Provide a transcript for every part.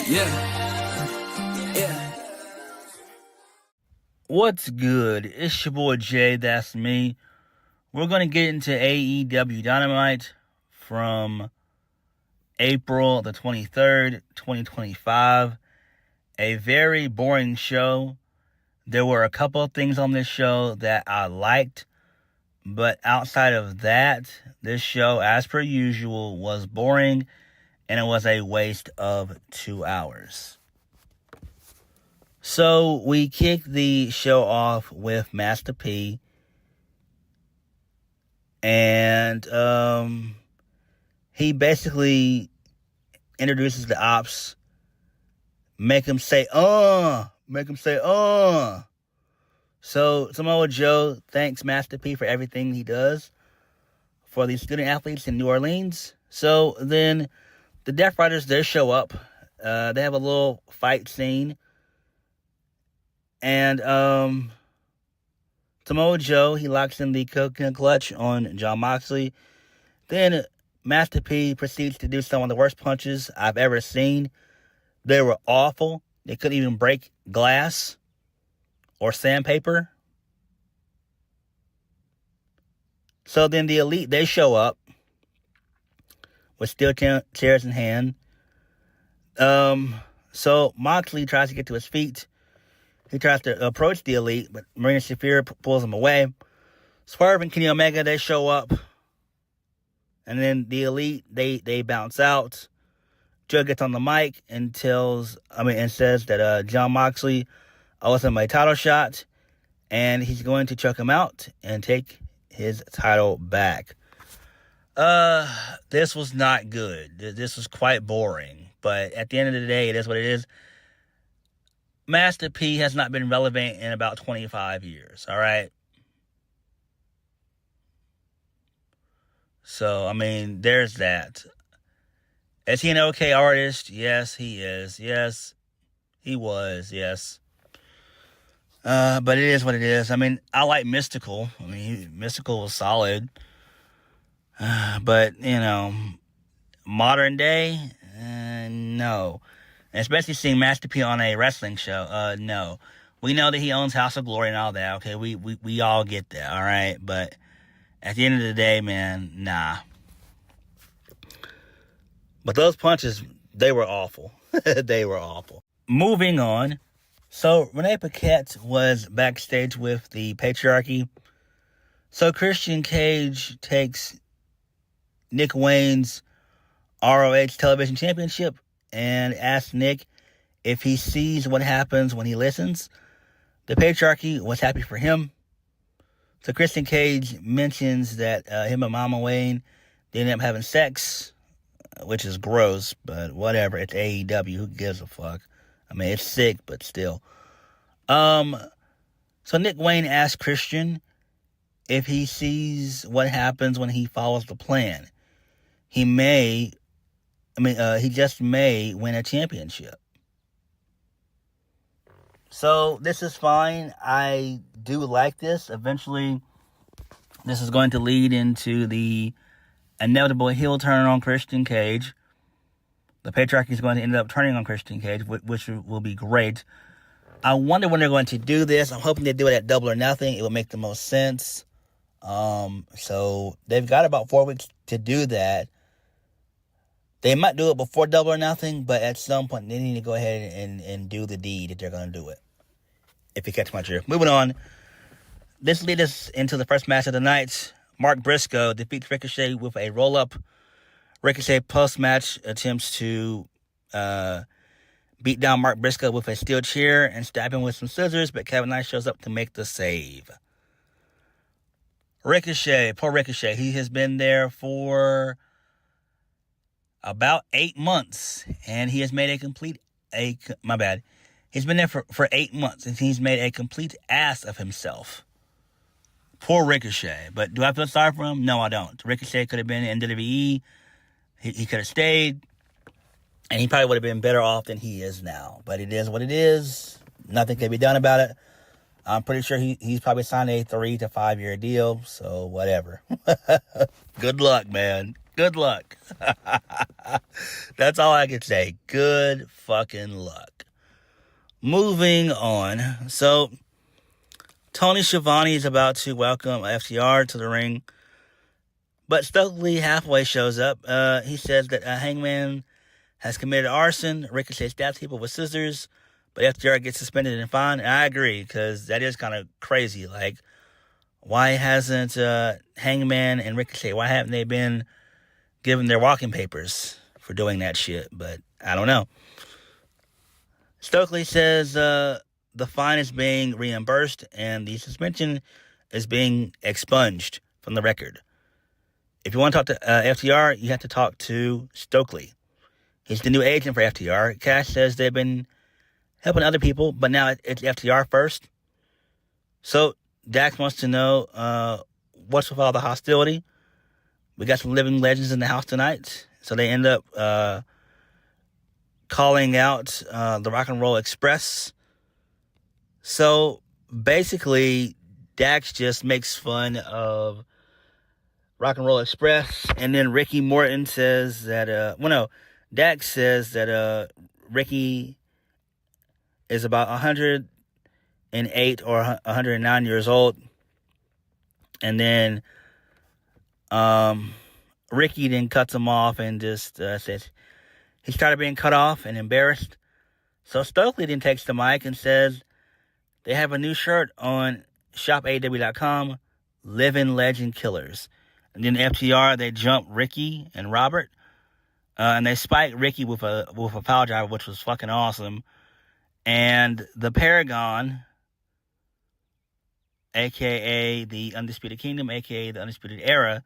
Yeah. What's good? It's your boy JayThat'sMe. We're going to get into AEW Dynamite from April the 23rd, 2025. A very boring show. There were a couple of things on this show that I liked, but outside of that, this show, as per usual, was boring, and it was a waste of 2 hours. So we kicked the show off with Master P, and he basically introduces the ops, make him say, So Samoa Joe thanks Master P for everything he does for these student athletes in New Orleans. So then the Death Riders, they show up. They have a little fight scene. And Samoa Joe, he locks in the coconut clutch on Jon Moxley. Then Master P proceeds to do some of the worst punches I've ever seen. They were awful. They couldn't even break glass or sandpaper. So then the Elite, they show up with steel chairs in hand. So Moxley tries to get to his feet. He tries to approach the Elite, but Marina Shafir pulls him away. Swerve and Kenny Omega, they show up. And then the Elite, they bounce out. Joe gets on the mic and says that Jon Moxley owes him a title shot, and he's going to choke him out and take his title back. This was not good. This was quite boring. But at the end of the day, it is what it is. Master P has not been relevant in about 25 years, all right? So, there's that. Is he an okay artist? Yes, he is. Yes, he was. Yes. But it is what it is. I like Mystical. Mystical was solid. But, modern day, no. Especially seeing Master P on a wrestling show, no. We know that he owns House of Glory and all that, okay? We all get that, all right? But at the end of the day, man, nah. But those punches, they were awful. They were awful. Moving on. So Renee Paquette was backstage with the Patriarchy. So Christian Cage takes Nick Wayne's ROH Television Championship and asks Nick if he sees what happens when he listens. The Patriarchy was happy for him. So Christian Cage mentions that him and Mama Wayne, they ended up having sex, which is gross, but whatever. It's AEW. Who gives a fuck? It's sick, but still. So Nick Wayne asks Christian if he sees what happens when he follows the plan. He just may win a championship. So this is fine. I do like this. Eventually, this is going to lead into the inevitable heel turn on Christian Cage. The Patriarchy is going to end up turning on Christian Cage, which will be great. I wonder when they're going to do this. I'm hoping they do it at Double or Nothing. It will make the most sense. So they've got about 4 weeks to do that. They might do it before Double or Nothing, but at some point they need to go ahead and do the deed if they're going to do it. If you catch my drift. Moving on. This leads us into the first match of the night. Mark Briscoe defeats Ricochet with a roll-up. Ricochet post-match attempts to beat down Mark Briscoe with a steel chair and stab him with some scissors, but Kevin Nash shows up to make the save. Ricochet, poor Ricochet, he has been there for about 8 months, and he has made He's been there for 8 months, and he's made a complete ass of himself. Poor Ricochet. But do I feel sorry for him? No, I don't. Ricochet could have been in WWE. He could have stayed, and he probably would have been better off than he is now. But it is what it is. Nothing can be done about it. I'm pretty sure he's probably signed a 3 to 5 year deal, so whatever. Good luck, man. Good luck. That's all I can say. Good fucking luck. Moving on. So, Tony Schiavone is about to welcome FTR to the ring. But Stokely Hathaway shows up. He says that Hangman has committed arson. Ricochet stabs people with scissors. But FTR gets suspended and fined. And I agree, because that is kind of crazy. Like, why hasn't Hangman and Ricochet, why haven't they been given their walking papers for doing that shit? But I don't know. Stokely says the fine is being reimbursed and the suspension is being expunged from the record. If you want to talk to FTR, you have to talk to Stokely. He's the new agent for FTR. Cash says they've been helping other people, but now it's FTR first. So Dax wants to know what's with all the hostility. We got some living legends in the house tonight. So they end up calling out the Rck N Roll Express. So basically, Dax just makes fun of Rck N Roll Express. And then Ricky Morton says that, Dax says that Ricky is about 108 or 109 years old. And then Ricky then cuts him off and just says he started being cut off and embarrassed. So Stokely then takes the mic and says they have a new shirt on shopaew.com, Living Legend Killers. And then FTR, they jump Ricky and Robert. And they spike Ricky with a pile driver, which was fucking awesome. And the Paragon, a.k.a. the Undisputed Kingdom, a.k.a. the Undisputed Era,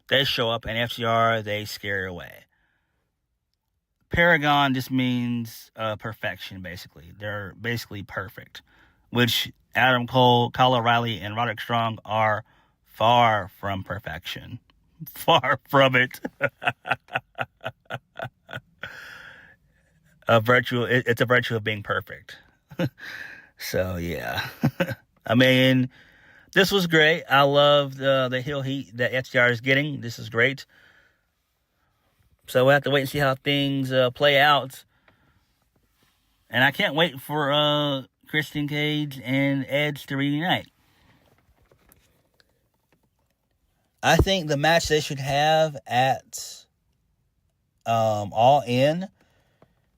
they show up, and FTR, they scare away. Paragon just means perfection, basically. They're basically perfect, which Adam Cole, Kyle O'Reilly, and Roderick Strong are far from perfection. Far from it. It's a virtue of being perfect. So, yeah. I mean, this was great. I love the heel heat that FTR is getting. This is great. So we'll have to wait and see how things play out. And I can't wait for Christian Cage and Edge to reunite. I think the match they should have at All In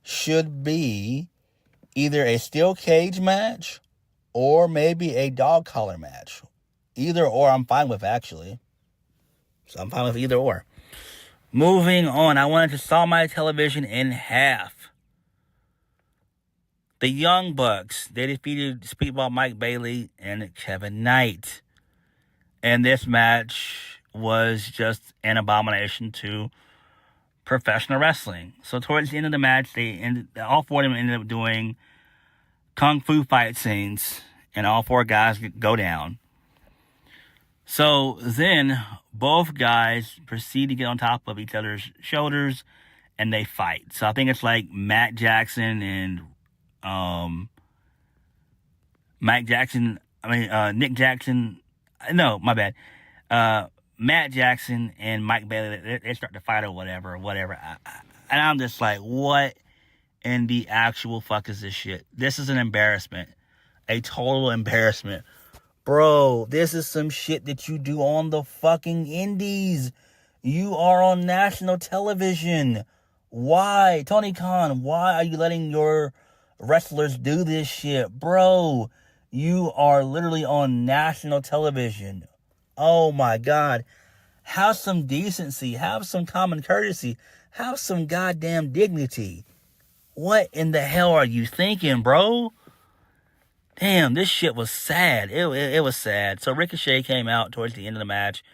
should be either a steel cage match or maybe a dog collar match. Either or I'm fine with, actually. So I'm fine with either or. Moving on, I wanted to saw my television in half. The Young Bucks, they defeated Speedball Mike Bailey and Kevin Knight. And this match was just an abomination to professional wrestling. So towards the end of the match, all four of them ended up doing kung fu fight scenes, and all four guys go down. So then both guys proceed to get on top of each other's shoulders and they fight. So I think it's like Nick Jackson and Matt Jackson, and Mike Bailey, they start to fight or whatever. And I'm just like, what in the actual fuck is this shit? This is an embarrassment. A total embarrassment. Bro, this is some shit that you do on the fucking indies. You are on national television. Why? Tony Khan, why are you letting your wrestlers do this shit? Bro, you are literally on national television. Oh my God. Have some decency. Have some common courtesy. Have some goddamn dignity. What in the hell are you thinking, bro? Damn, this shit was sad. It was sad. So Ricochet came out towards the end of the match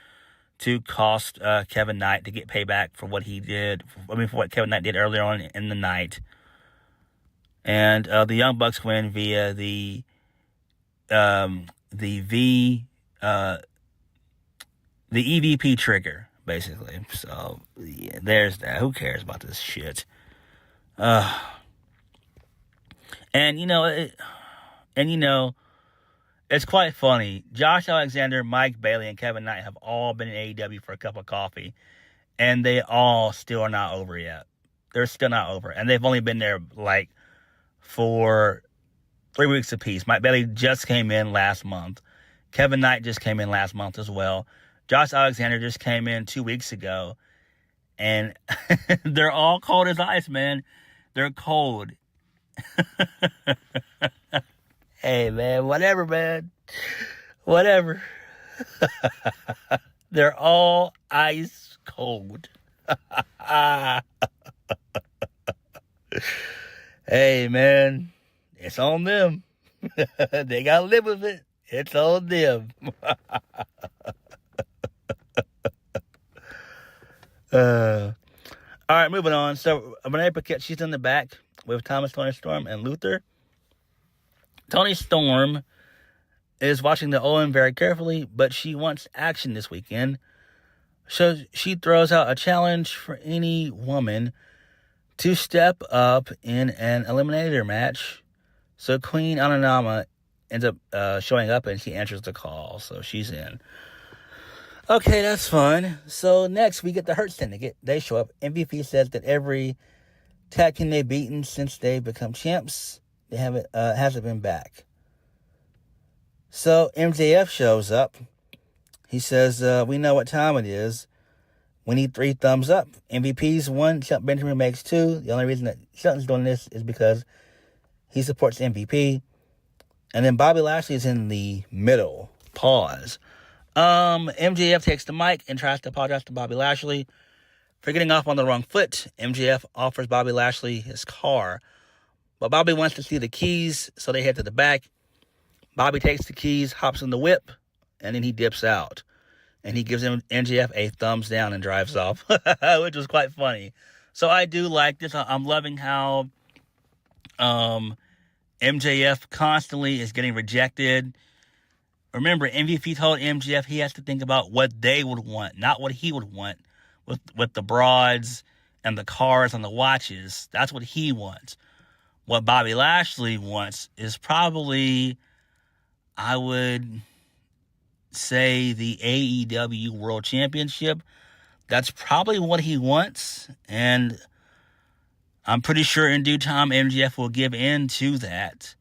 to cost Kevin Knight to get payback for what he did. For what Kevin Knight did earlier on in the night. And the Young Bucks win via the EVP trigger, basically. So yeah, there's that. Who cares about this shit? It's quite funny. Josh Alexander, Mike Bailey, and Kevin Knight have all been in AEW for a cup of coffee. and they all still are not over yet. They're still not over. And they've only been there, like, for 3 weeks apiece. Mike Bailey just came in last month. Kevin Knight just came in last month as well. Josh Alexander just came in 2 weeks ago. And they're all cold as ice, man. They're cold. Hey, man, whatever, man. Whatever. They're all ice cold. Hey, man, it's on them. They got to live with it. It's on them. All right, moving on. So, Renee Paquette, she's in the back with Thomas, Tony Storm, and Luther. Tony Storm is watching the Owen very carefully, but she wants action this weekend. So she throws out a challenge for any woman to step up in an eliminator match. So Queen Ananama ends up showing up, and she answers the call. So she's in. Okay, that's fun. So next, we get the Hurt Syndicate. They show up. MVP says that every tag team they've beaten since they've become champs, they hasn't been back. So MJF shows up. He says, we know what time it is. We need 3 thumbs up. MVP's 1, Shelton Benjamin makes 2. The only reason that Shelton's doing this is because he supports MVP. And then Bobby Lashley is in the middle. Pause. MJF takes the mic and tries to apologize to Bobby Lashley for getting off on the wrong foot. MJF offers Bobby Lashley his car, but Bobby wants to see the keys, so they head to the back. Bobby takes the keys, hops in the whip, and then he dips out. And he gives him MJF a thumbs down and drives off, which was quite funny. So I do like this. I'm loving how MJF constantly is getting rejected. Remember, MVP told MJF he has to think about what they would want, not what he would want with the broads and the cars and the watches. That's what he wants. What Bobby Lashley wants is probably, I would say, the AEW World Championship. That's probably what he wants, and I'm pretty sure in due time MJF will give in to that.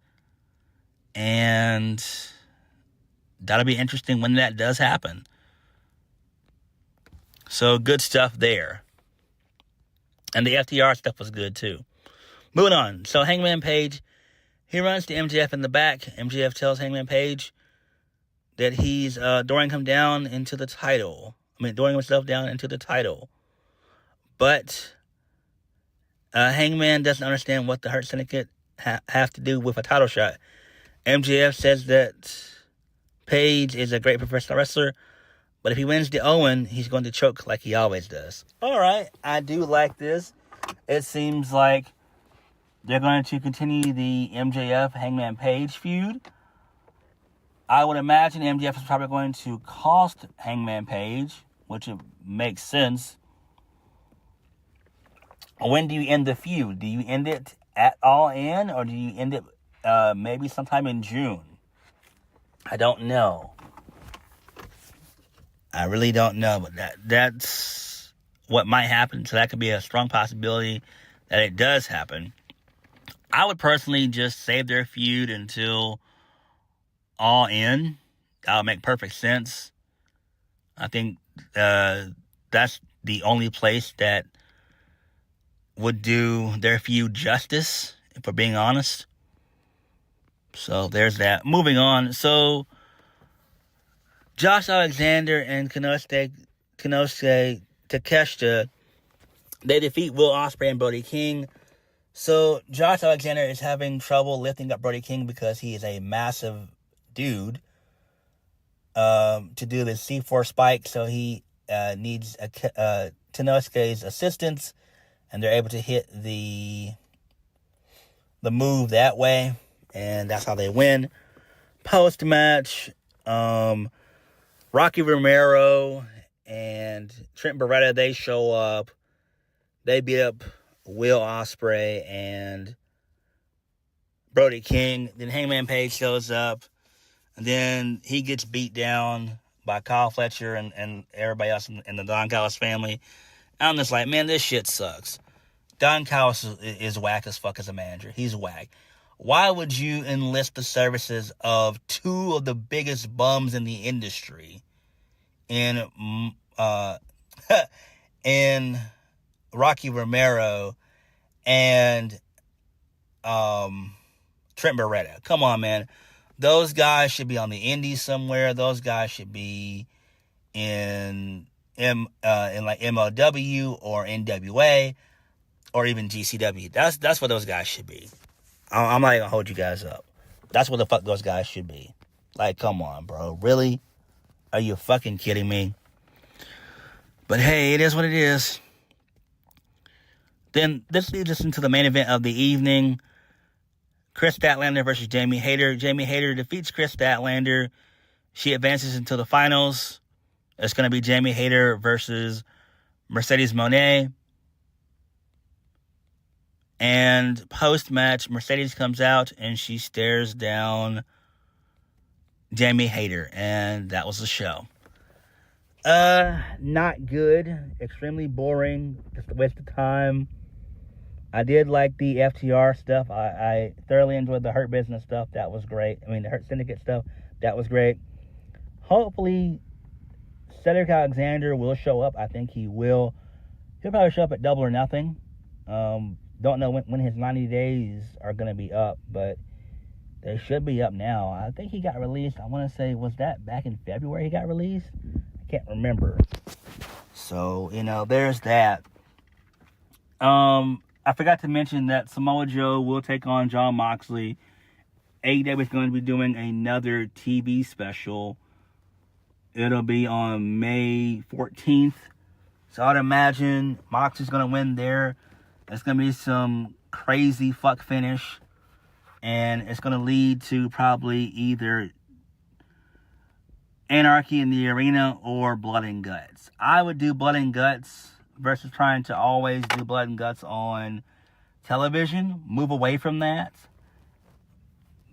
And that'll be interesting when that does happen. So good stuff there. And the FTR stuff was good too. Moving on. So Hangman Page, he runs to MJF in the back. MJF tells Hangman Page that he's throwing him down into the title. Throwing himself down into the title. But Hangman doesn't understand what the Hurt Syndicate have to do with a title shot. MJF says that Page is a great professional wrestler, but if he wins the Owen, he's going to choke like he always does. All right, I do like this. It seems like they're going to continue the MJF Hangman Page feud. I would imagine MJF is probably going to cost Hangman Page, which makes sense. When do you end the feud? Do you end it at All In, or do you end it maybe sometime in June? I don't know. I really don't know, but that's what might happen. So that could be a strong possibility that it does happen. I would personally just save their feud until All In. That would make perfect sense. I think that's the only place that would do their feud justice, if we're being honest. So there's that. Moving on. So Josh Alexander and Konosuke Takeshita, they defeat Will Ospreay and Brody King. So Josh Alexander is having trouble lifting up Brody King because he is a massive dude to do the C4 spike. So he needs Konosuke's assistance, and they're able to hit the move that way. And that's how they win. Post-match, Rocky Romero and Trent Beretta, they show up. They beat up Will Ospreay and Brody King. Then Hangman Page shows up. And then he gets beat down by Kyle Fletcher and everybody else in the Don Callis family. I'm just like, man, this shit sucks. Don Callis is whack as fuck as a manager. He's whack. Why would you enlist the services of two of the biggest bums in the industry in in Rocky Romero and Trent Beretta? Come on, man. Those guys should be on the indies somewhere. Those guys should be in like MLW or NWA or even GCW. That's what those guys should be. I'm not gonna hold you guys up. That's what the fuck those guys should be. Like, come on, bro. Really? Are you fucking kidding me? But hey, it is what it is. Then this leads us into the main event of the evening. Chris Statlander versus Jamie Hayter. Jamie Hayter defeats Chris Statlander. She advances into the finals. It's going to be Jamie Hayter versus Mercedes Moné. And post-match, Mercedes comes out and she stares down Jamie Hayter. And that was the show. Not good. Extremely boring. Just a waste of time. I did like the FTR stuff. I thoroughly enjoyed the Hurt Business stuff. That was great. I mean, the Hurt Syndicate stuff. That was great. Hopefully, Cedric Alexander will show up. I think he will. He'll probably show up at Double or Nothing. Don't know when his 90 days are going to be up, but they should be up now. I think he got released. I want to say, was that back in February he got released? I can't remember. So, there's that. I forgot to mention that Samoa Joe will take on Jon Moxley. AEW is going to be doing another TV special. It'll be on May 14th. So I'd imagine Moxley's going to win there. It's going to be some crazy fuck finish. And it's going to lead to probably either Anarchy in the Arena or Blood and Guts. I would do Blood and Guts versus trying to always do Blood and Guts on television. Move away from that.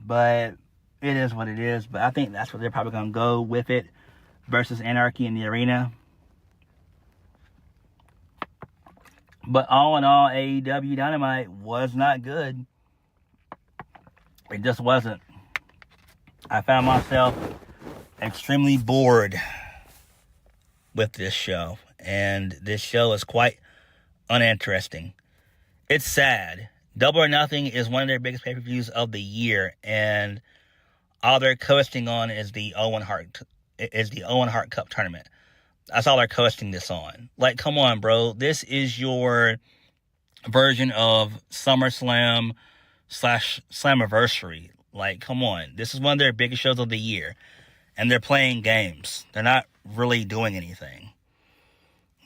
But it is what it is. But I think that's what they're probably going to go with it. Versus Anarchy in the Arena. But all in all, AEW Dynamite was not good. It just wasn't. I found myself extremely bored with this show. And this show is quite uninteresting. It's sad. Double or Nothing is one of their biggest pay-per-views of the year. And all they're coasting on is the Owen Hart Cup tournament. That's all they're coasting this on. Like, come on, bro. This is your version of SummerSlam / Slammiversary. Like, come on. This is one of their biggest shows of the year. And they're playing games. They're not really doing anything.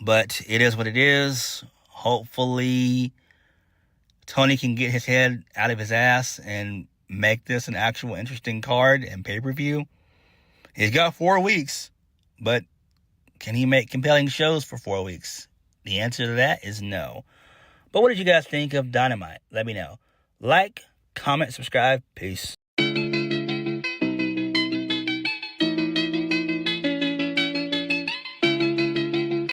But it is what it is. Hopefully, Tony can get his head out of his ass and make this an actual interesting card and pay-per-view. He's got 4 weeks, but can he make compelling shows for 4 weeks? The answer to that is no. But what did you guys think of Dynamite? Let me know. Like, comment, subscribe. Peace.